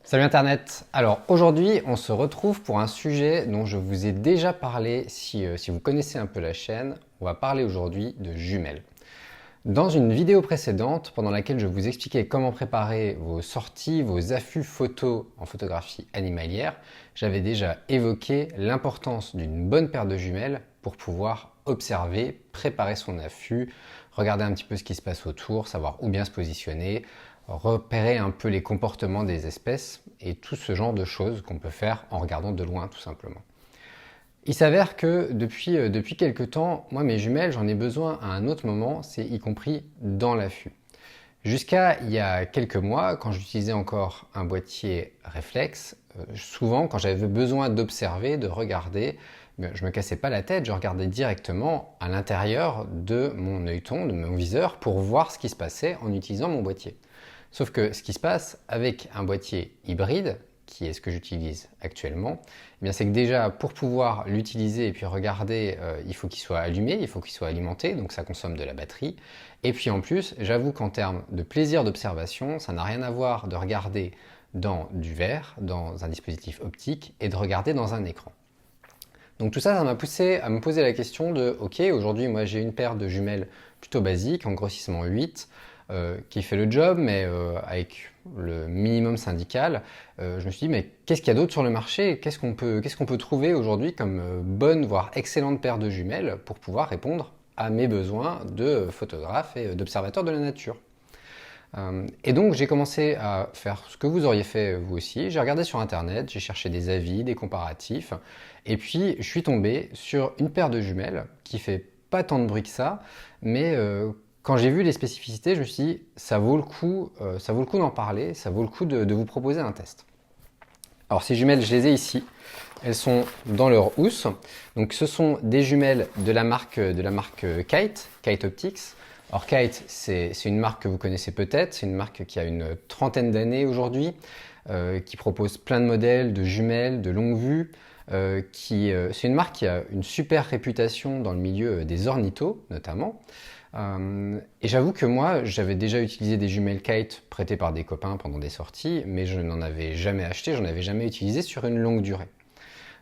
Salut Internet! Alors aujourd'hui on se retrouve pour un sujet dont je vous ai déjà parlé si vous connaissez un peu la chaîne. On va parler aujourd'hui de jumelles. Dans une vidéo précédente pendant laquelle je vous expliquais comment préparer vos sorties, vos affûts photos en photographie animalière, j'avais déjà évoqué l'importance d'une bonne paire de jumelles pour pouvoir observer, préparer son affût, regarder un petit peu ce qui se passe autour, savoir où bien se positionner, repérer un peu les comportements des espèces et tout ce genre de choses qu'on peut faire en regardant de loin tout simplement. Il s'avère que depuis quelques temps, moi mes jumelles j'en ai besoin à un autre moment, c'est y compris dans l'affût. Jusqu'à il y a quelques mois, quand j'utilisais encore un boîtier réflexe, souvent quand j'avais besoin d'observer, de regarder, je me cassais pas la tête, je regardais directement à l'intérieur de mon œilleton, de mon viseur, pour voir ce qui se passait en utilisant mon boîtier. Sauf que ce qui se passe avec un boîtier hybride, qui est ce que j'utilise actuellement, c'est que déjà pour pouvoir l'utiliser et puis regarder, il faut qu'il soit allumé, il faut qu'il soit alimenté, donc ça consomme de la batterie. Et puis en plus, j'avoue qu'en termes de plaisir d'observation, ça n'a rien à voir de regarder dans du verre, dans un dispositif optique, et de regarder dans un écran. Donc tout ça, ça m'a poussé à me poser la question de, ok, aujourd'hui moi j'ai une paire de jumelles plutôt basique, en grossissement 8, qui fait le job, mais avec le minimum syndical. Je me suis dit, mais qu'est-ce qu'il y a d'autre sur le marché? Qu'est-ce qu'on peut trouver aujourd'hui comme bonne, voire excellente paire de jumelles pour pouvoir répondre à mes besoins de photographe et d'observateur de la nature? Et donc j'ai commencé à faire ce que vous auriez fait vous aussi. J'ai regardé sur internet, j'ai cherché des avis, des comparatifs, et puis je suis tombé sur une paire de jumelles qui fait pas tant de bruit que ça, mais quand j'ai vu les spécificités, je me suis dit ça vaut le coup d'en parler, ça vaut le coup de vous proposer un test. Alors ces jumelles, je les ai ici. Elles sont dans leur housse. Donc ce sont des jumelles de la marque Kite Optics. Alors Kite, c'est une marque que vous connaissez peut-être. C'est une marque qui a une trentaine d'années aujourd'hui, qui propose plein de modèles de jumelles, de longue vue. C'est une marque qui a une super réputation dans le milieu des ornithos notamment. Et j'avoue que moi, j'avais déjà utilisé des jumelles Kite prêtées par des copains pendant des sorties, mais je n'en avais jamais acheté, j'en avais jamais utilisé sur une longue durée.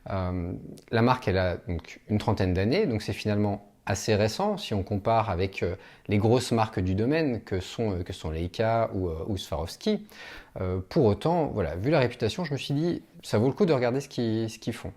La marque, elle a donc une trentaine d'années, donc c'est finalement assez récent si on compare avec les grosses marques du domaine que sont Leica ou Swarovski. Pour autant, voilà, vu la réputation, je me suis dit, ça vaut le coup de regarder ce qu'ils font.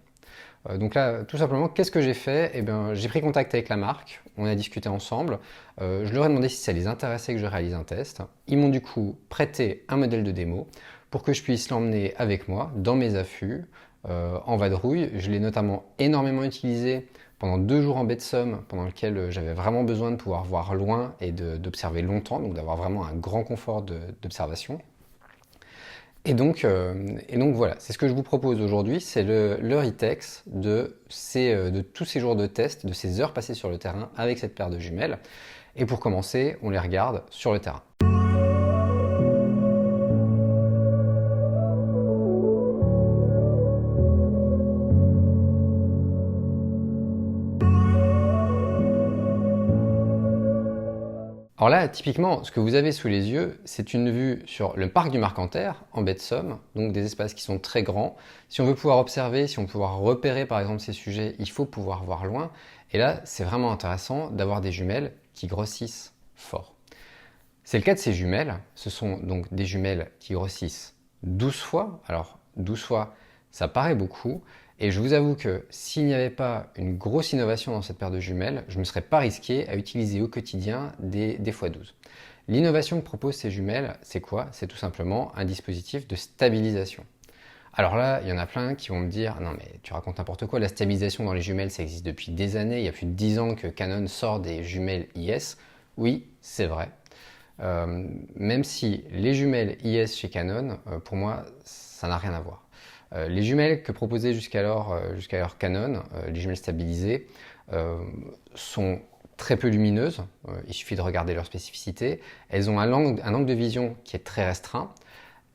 Donc là, tout simplement, qu'est-ce que j'ai fait? Eh bien, j'ai pris contact avec la marque, on a discuté ensemble, je leur ai demandé si ça les intéressait que je réalise un test. Ils m'ont du coup prêté un modèle de démo pour que je puisse l'emmener avec moi dans mes affûts, en vadrouille. Je l'ai notamment énormément utilisé pendant 2 jours en baie de Somme, pendant lequel j'avais vraiment besoin de pouvoir voir loin et d'observer longtemps, donc d'avoir vraiment un grand confort d'observation. Et donc voilà, c'est ce que je vous propose aujourd'hui, c'est le retex de tous ces jours de test, de ces heures passées sur le terrain avec cette paire de jumelles. Et pour commencer, on les regarde sur le terrain. Alors là, typiquement, ce que vous avez sous les yeux, c'est une vue sur le parc du Marcanterre, en baie de Somme, donc des espaces qui sont très grands. Si on veut pouvoir observer, si on veut pouvoir repérer par exemple ces sujets, il faut pouvoir voir loin. Et là, c'est vraiment intéressant d'avoir des jumelles qui grossissent fort. C'est le cas de ces jumelles. Ce sont donc des jumelles qui grossissent 12 fois. Alors 12 fois, ça paraît beaucoup. Et je vous avoue que s'il n'y avait pas une grosse innovation dans cette paire de jumelles, je ne me serais pas risqué à utiliser au quotidien des x12. L'innovation que proposent ces jumelles, c'est quoi? C'est tout simplement un dispositif de stabilisation. Alors là, il y en a plein qui vont me dire « Non mais tu racontes n'importe quoi, la stabilisation dans les jumelles, ça existe depuis des années, il y a plus de 10 ans que Canon sort des jumelles IS. » Oui, c'est vrai. Même si les jumelles IS chez Canon, pour moi, ça n'a rien à voir. Les jumelles que proposait jusqu'alors Canon, les jumelles stabilisées, sont très peu lumineuses. Il suffit de regarder leurs spécificités. Elles ont un angle de vision qui est très restreint.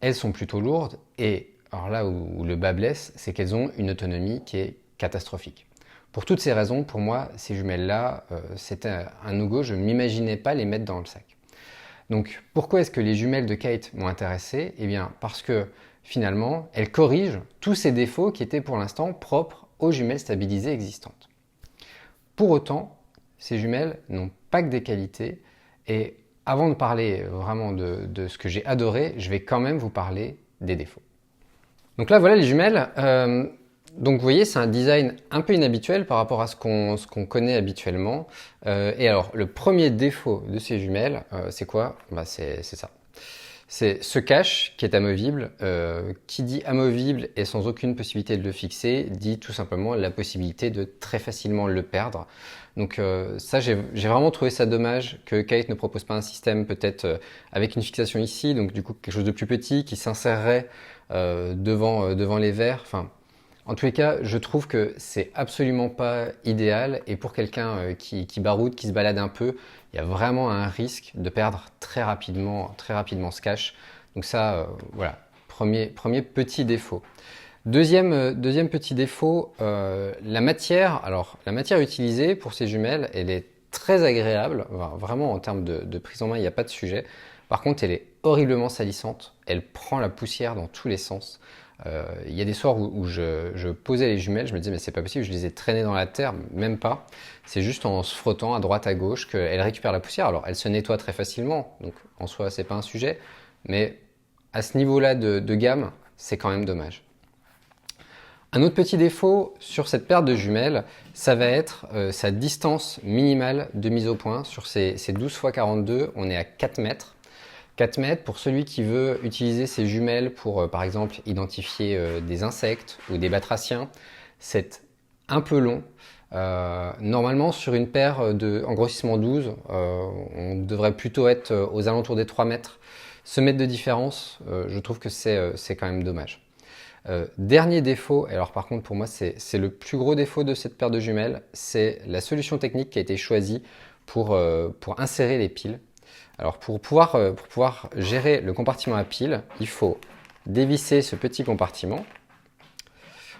Elles sont plutôt lourdes et alors là où le bât blesse, c'est qu'elles ont une autonomie qui est catastrophique. Pour toutes ces raisons, pour moi, ces jumelles-là, c'était un no-go. Je ne m'imaginais pas les mettre dans le sac. Donc pourquoi est-ce que les jumelles de Kate m'ont intéressé? Eh bien parce que finalement, elles corrigent tous ces défauts qui étaient pour l'instant propres aux jumelles stabilisées existantes. Pour autant, ces jumelles n'ont pas que des qualités, et avant de parler vraiment de ce que j'ai adoré, je vais quand même vous parler des défauts. Donc là voilà les jumelles. Donc vous voyez, c'est un design un peu inhabituel par rapport à ce qu'on connaît habituellement. Et alors, le premier défaut de ces jumelles, c'est quoi? C'est ça. C'est ce cache qui est amovible. Qui dit amovible et sans aucune possibilité de le fixer, dit tout simplement la possibilité de très facilement le perdre. Donc ça, j'ai vraiment trouvé ça dommage que Kate ne propose pas un système peut-être avec une fixation ici, donc du coup quelque chose de plus petit qui s'insérerait devant les verres. Enfin, en tous les cas, je trouve que c'est absolument pas idéal, et pour quelqu'un qui baroude, qui se balade un peu, il y a vraiment un risque de perdre très rapidement ce cache. Donc ça, voilà, premier petit défaut. Deuxième petit défaut, la matière. Alors, la matière utilisée pour ces jumelles, elle est très agréable. Enfin, vraiment, en termes de prise en main, il n'y a pas de sujet. Par contre, elle est horriblement salissante. Elle prend la poussière dans tous les sens. Il y a des soirs où je posais les jumelles, je me disais mais c'est pas possible, je les ai traînées dans la terre, même pas. C'est juste en se frottant à droite à gauche qu'elles récupèrent la poussière. Alors, elles se nettoient très facilement, donc en soi, c'est pas un sujet. Mais à ce niveau-là de gamme, c'est quand même dommage. Un autre petit défaut sur cette paire de jumelles, ça va être sa distance minimale de mise au point. Sur ces 12 x 42, on est à 4 mètres. 4 mètres pour celui qui veut utiliser ces jumelles pour, par exemple, identifier des insectes ou des batraciens. C'est un peu long. Normalement, sur une paire en grossissement 12, on devrait plutôt être aux alentours des 3 mètres. Ce mètre de différence, je trouve que c'est quand même dommage. Dernier défaut, et alors par contre pour moi c'est le plus gros défaut de cette paire de jumelles, c'est la solution technique qui a été choisie pour insérer les piles. Alors pour pouvoir gérer le compartiment à piles, il faut dévisser ce petit compartiment.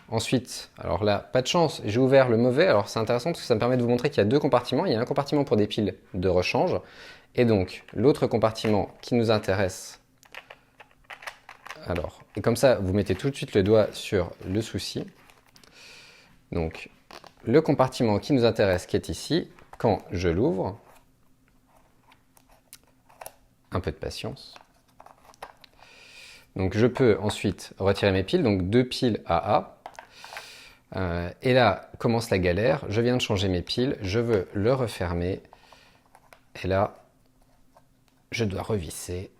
Ensuite, alors là, pas de chance, j'ai ouvert le mauvais. Alors c'est intéressant parce que ça me permet de vous montrer qu'il y a deux compartiments. Il y a un compartiment pour des piles de rechange, et donc l'autre compartiment qui nous intéresse. Alors, et comme ça, vous mettez tout de suite le doigt sur le souci. Donc, le compartiment qui nous intéresse, qui est ici, quand je l'ouvre, un peu de patience. Donc, je peux ensuite retirer mes piles, donc deux piles AA. Et là, commence la galère. Je viens de changer mes piles, je veux le refermer. Et là, je dois revisser.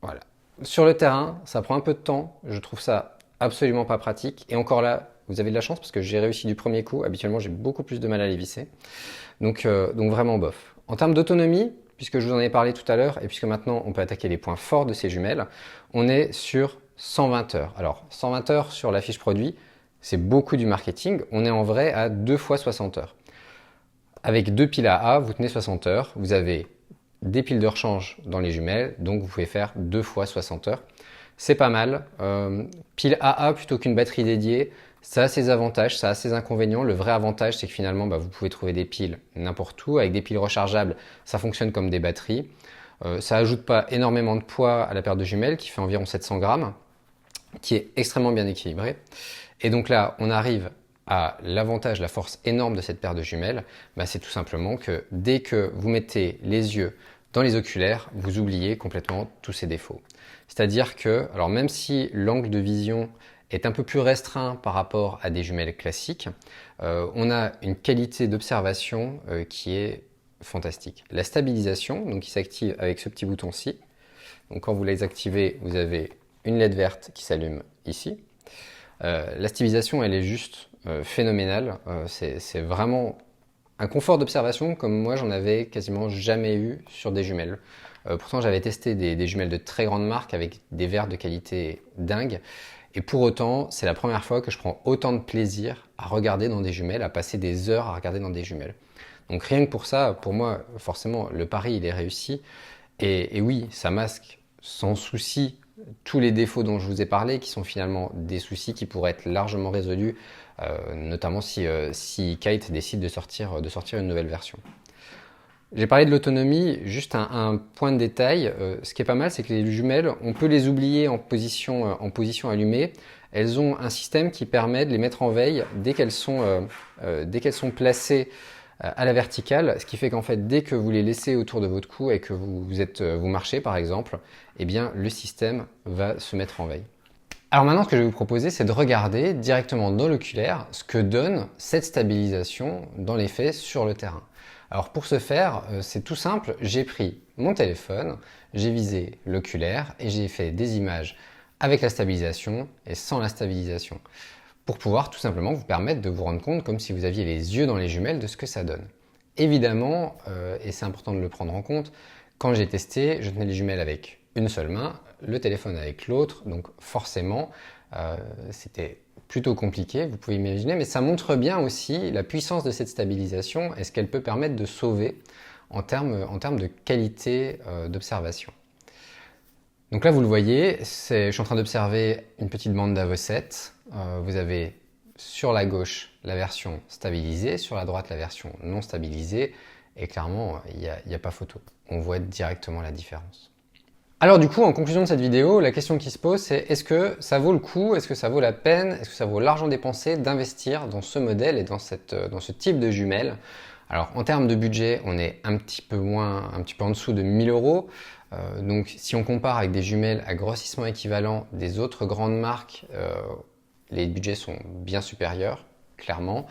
Voilà. Sur le terrain, ça prend un peu de temps. Je trouve ça absolument pas pratique. Et encore là, vous avez de la chance parce que j'ai réussi du premier coup. Habituellement, j'ai beaucoup plus de mal à les visser. Donc vraiment bof. En termes d'autonomie, puisque je vous en ai parlé tout à l'heure, et puisque maintenant on peut attaquer les points forts de ces jumelles, on est sur 120 heures. Alors, 120 heures sur la fiche produit, c'est beaucoup du marketing. On est en vrai à 2 fois 60 heures. Avec deux piles AA, vous tenez 60 heures. Vous avez des piles de rechange dans les jumelles, donc vous pouvez faire 2 fois 60 heures. C'est pas mal. Pile AA plutôt qu'une batterie dédiée, ça a ses avantages, ça a ses inconvénients. Le vrai avantage, c'est que finalement, vous pouvez trouver des piles n'importe où. Avec des piles rechargeables, ça fonctionne comme des batteries. Ça ajoute pas énormément de poids à la paire de jumelles, qui fait environ 700 grammes, qui est extrêmement bien équilibrée. Et donc là, on arrive à l'avantage, la force énorme de cette paire de jumelles, c'est tout simplement que dès que vous mettez les yeux dans les oculaires, vous oubliez complètement tous ces défauts. C'est-à-dire que, alors même si l'angle de vision est un peu plus restreint par rapport à des jumelles classiques, on a une qualité d'observation qui est fantastique. La stabilisation, donc qui s'active avec ce petit bouton-ci. Donc quand vous les activez, vous avez une LED verte qui s'allume ici. La stabilisation, elle est juste phénoménale. C'est vraiment un confort d'observation comme moi j'en avais quasiment jamais eu sur des jumelles. Pourtant j'avais testé des jumelles de très grande marque avec des verres de qualité dingue. Et pour autant, c'est la première fois que je prends autant de plaisir à regarder dans des jumelles, à passer des heures à regarder dans des jumelles. Donc rien que pour ça, pour moi, forcément, le pari il est réussi. Et oui, ça masque sans souci tous les défauts dont je vous ai parlé, qui sont finalement des soucis qui pourraient être largement résolus, notamment si Kate décide de sortir une nouvelle version. J'ai parlé de l'autonomie, juste un point de détail. Ce qui est pas mal, c'est que les jumelles, on peut les oublier en position allumée. Elles ont un système qui permet de les mettre en veille dès qu'elles sont placées à la verticale, ce qui fait qu'en fait, dès que vous les laissez autour de votre cou et que vous marchez par exemple, eh bien le système va se mettre en veille. Alors maintenant, ce que je vais vous proposer, c'est de regarder directement dans l'oculaire ce que donne cette stabilisation dans les faits sur le terrain. Alors pour ce faire, c'est tout simple, j'ai pris mon téléphone, j'ai visé l'oculaire et j'ai fait des images avec la stabilisation et sans la stabilisation, pour pouvoir tout simplement vous permettre de vous rendre compte, comme si vous aviez les yeux dans les jumelles, de ce que ça donne. Évidemment, et c'est important de le prendre en compte, quand j'ai testé, je tenais les jumelles avec une seule main, le téléphone avec l'autre, donc forcément, c'était plutôt compliqué, vous pouvez imaginer, mais ça montre bien aussi la puissance de cette stabilisation et ce qu'elle peut permettre de sauver en termes de qualité d'observation. Donc là, vous le voyez, je suis en train d'observer une petite bande d'Avocet. Vous avez sur la gauche la version stabilisée, sur la droite la version non stabilisée, et clairement, il n'y a pas photo. On voit directement la différence. Alors du coup, en conclusion de cette vidéo, la question qui se pose, c'est est-ce que ça vaut le coup, est-ce que ça vaut la peine, est-ce que ça vaut l'argent dépensé d'investir dans ce modèle et dans ce type de jumelles? Alors en termes de budget, on est un petit peu en dessous de 1000 euros. Donc si on compare avec des jumelles à grossissement équivalent des autres grandes marques, les budgets sont bien supérieurs, clairement.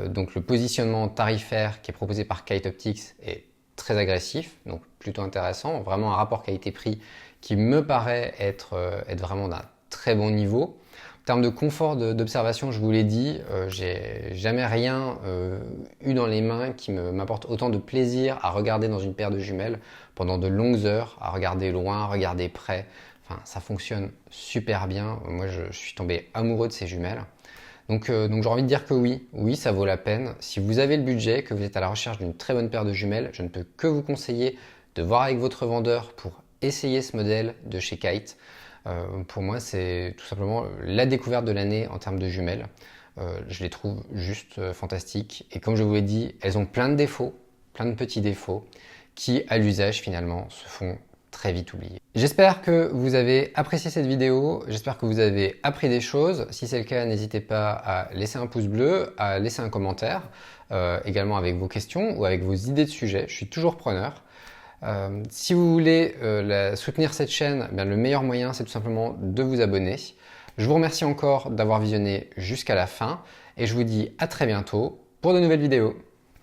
Donc le positionnement tarifaire qui est proposé par Kite Optics est très agressif, donc plutôt intéressant, vraiment un rapport qualité-prix qui me paraît être vraiment d'un très bon niveau. En termes de confort d'observation, je vous l'ai dit, j'ai jamais rien eu dans les mains qui m'apporte autant de plaisir à regarder dans une paire de jumelles pendant de longues heures, à regarder loin, à regarder près. Enfin, ça fonctionne super bien. Moi, je suis tombé amoureux de ces jumelles. Donc j'ai envie de dire que oui, ça vaut la peine. Si vous avez le budget, que vous êtes à la recherche d'une très bonne paire de jumelles, je ne peux que vous conseiller de voir avec votre vendeur pour essayer ce modèle de chez Kite. Pour moi, c'est tout simplement la découverte de l'année en termes de jumelles. Je les trouve juste fantastiques. Et comme je vous l'ai dit, elles ont plein de défauts, plein de petits défauts, qui à l'usage finalement se font très vite oublié. J'espère que vous avez apprécié cette vidéo, j'espère que vous avez appris des choses. Si c'est le cas, n'hésitez pas à laisser un pouce bleu, à laisser un commentaire, également avec vos questions ou avec vos idées de sujets. Je suis toujours preneur. Si vous voulez soutenir cette chaîne, bien, le meilleur moyen, c'est tout simplement de vous abonner. Je vous remercie encore d'avoir visionné jusqu'à la fin et je vous dis à très bientôt pour de nouvelles vidéos.